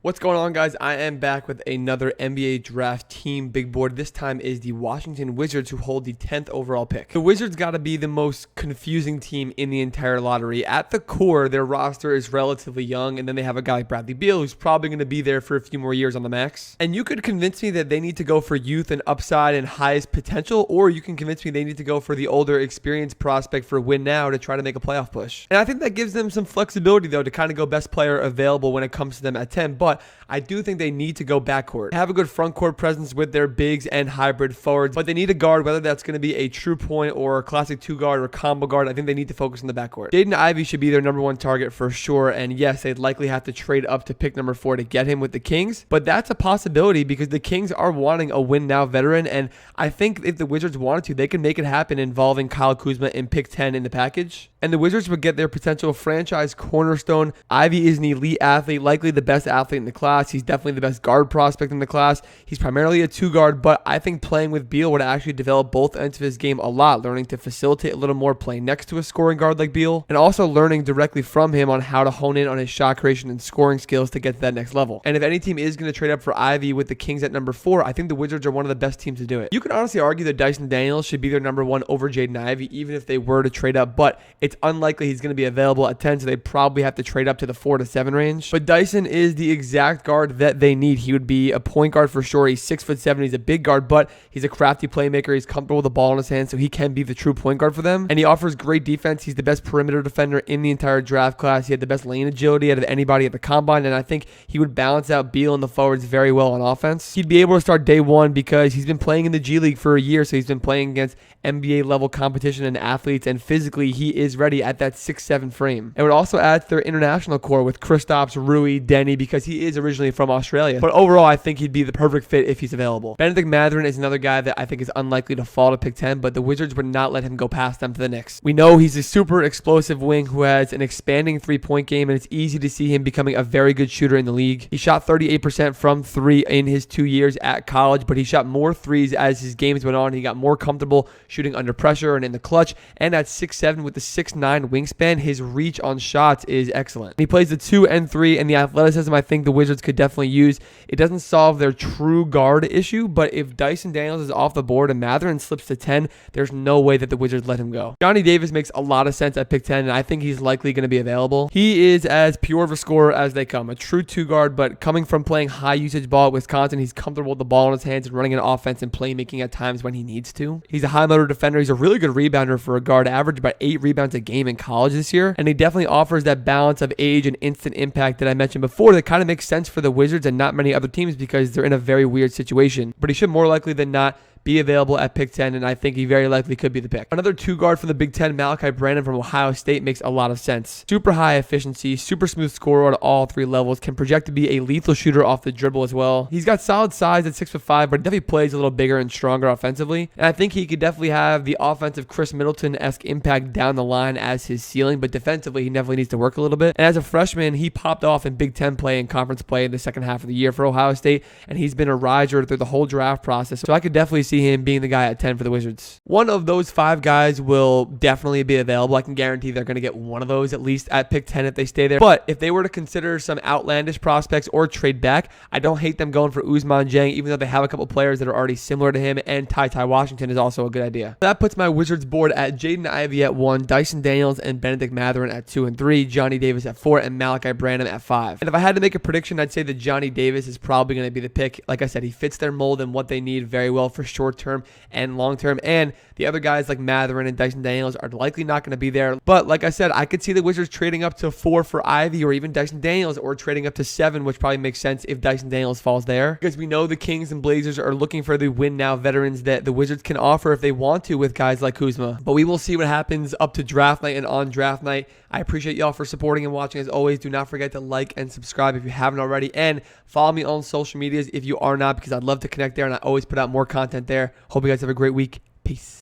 What's going on, guys? I am back with another NBA draft team big board. This time is the Washington Wizards, who hold the 10th overall pick. The Wizards got to be the most confusing team in the entire lottery. At the core, their roster is relatively young, and then they have a guy like Bradley Beal, who's probably going to be there for a few more years on the max. And you could convince me that they need to go for youth and upside and highest potential, or you can convince me they need to go for the older, experienced prospect for win now to try to make a playoff push. And I think that gives them some flexibility, though, to kind of go best player available when it comes to them at 10. But I do think they need to go backcourt. They have a good front court presence with their bigs and hybrid forwards, but they need a guard, whether that's going to be a true point or a classic two guard or combo guard. I think they need to focus on the backcourt. Jaden Ivey should be their number one target for sure. And yes, they'd likely have to trade up to pick number 4 to get him with the Kings, but that's a possibility because the Kings are wanting a win now veteran. And I think if the Wizards wanted to, they can make it happen involving Kyle Kuzma in pick 10 in the package. And the Wizards would get their potential franchise cornerstone. Ivey is an elite athlete, likely the best athlete in the class. He's definitely the best guard prospect in the class. He's primarily a two guard, but I think playing with Beal would actually develop both ends of his game a lot, learning to facilitate a little more, playing next to a scoring guard like Beal, and also learning directly from him on how to hone in on his shot creation and scoring skills to get to that next level. And if any team is going to trade up for Ivey with the Kings at number 4, I think the Wizards are one of the best teams to do it. You can honestly argue that Dyson Daniels should be their number 1 over Jaden Ivey, even if they were to trade up, but it's unlikely he's going to be available at 10, so they'd probably have to trade up to the 4 to 7 range. But Dyson is the exact guard that they need. He would be a point guard for sure. He's 6'7". He's a big guard, but he's a crafty playmaker. He's comfortable with the ball in his hand, so he can be the true point guard for them. And he offers great defense. He's the best perimeter defender in the entire draft class. He had the best lane agility out of anybody at the combine, and I think he would balance out Beal and the forwards very well on offense. He'd be able to start day one because he's been playing in the G League for a year, so he's been playing against NBA level competition and athletes, and physically he is ready at that 6'7" frame. It would also add to their international core with Kristaps, Rui, Denny, because he is originally from Australia. But overall, I think he'd be the perfect fit if he's available. Benedict Mathern is another guy that I think is unlikely to fall to pick 10, but the Wizards would not let him go past them to the Knicks. We know he's a super explosive wing who has an expanding three-point game, and it's easy to see him becoming a very good shooter in the league. He shot 38% from 3 in his 2 years at college, but he shot more threes as his games went on. He got more comfortable shooting under pressure and in the clutch, and at 6'7" with the 6'9" wingspan, his reach on shots is excellent. He plays the 2 and 3, and the athleticism I think the Wizards could definitely use. It doesn't solve their true guard issue, but if Dyson Daniels is off the board and Mathern slips to 10, there's no way that the Wizards let him go. Johnny Davis makes a lot of sense at pick 10, and I think he's likely going to be available. He is as pure of a scorer as they come, a true two guard, but coming from playing high usage ball at Wisconsin, he's comfortable with the ball in his hands and running an offense and playmaking at times when he needs to. He's a high motor defender. He's a really good rebounder for a guard, averaged about 8 rebounds a game in college this year, and he definitely offers that balance of age and instant impact that I mentioned before that kind of makes sense for the Wizards and not many other teams because they're in a very weird situation. But he should more likely than not be available at pick 10, and I think he very likely could be the pick. Another two guard for the Big Ten, Malachi Brandon from Ohio State, makes a lot of sense. Super high efficiency, super smooth scorer at all 3 levels, can project to be a lethal shooter off the dribble as well. He's got solid size at 6'5", but definitely plays a little bigger and stronger offensively, and I think he could definitely have the offensive Chris Middleton-esque impact down the line as his ceiling, but defensively he definitely needs to work a little bit. And as a freshman, he popped off in Big Ten play and conference play in the second half of the year for Ohio State, and he's been a riser through the whole draft process, so I could definitely see him being the guy at 10 for the Wizards. One of those 5 guys will definitely be available. I can guarantee they're going to get one of those at least at pick 10 if they stay there. But if they were to consider some outlandish prospects or trade back, I don't hate them going for Ousmane Dieng, even though they have a couple players that are already similar to him, and Ty Washington is also a good idea. That puts my Wizards board at Jaden Ivey at 1, Dyson Daniels and Benedict Mathern at 2 and 3, Johnny Davis at 4, and Malachi Brandon at 5. And if I had to make a prediction, I'd say that Johnny Davis is probably going to be the pick. Like I said, he fits their mold and what they need very well for short term and long term, and the other guys like Mathern and Dyson Daniels are likely not going to be there. But like I said, I could see the Wizards trading up to 4 for Ivey or even Dyson Daniels, or trading up to 7, which probably makes sense if Dyson Daniels falls there, because we know the Kings and Blazers are looking for the win now veterans that the Wizards can offer if they want to with guys like Kuzma. But we will see what happens up to draft night and on draft night. I appreciate y'all for supporting and watching. As always, do not forget to like and subscribe if you haven't already, and follow me on social medias if you are not, because I'd love to connect there, and I always put out more content there. Hope you guys have a great week. Peace.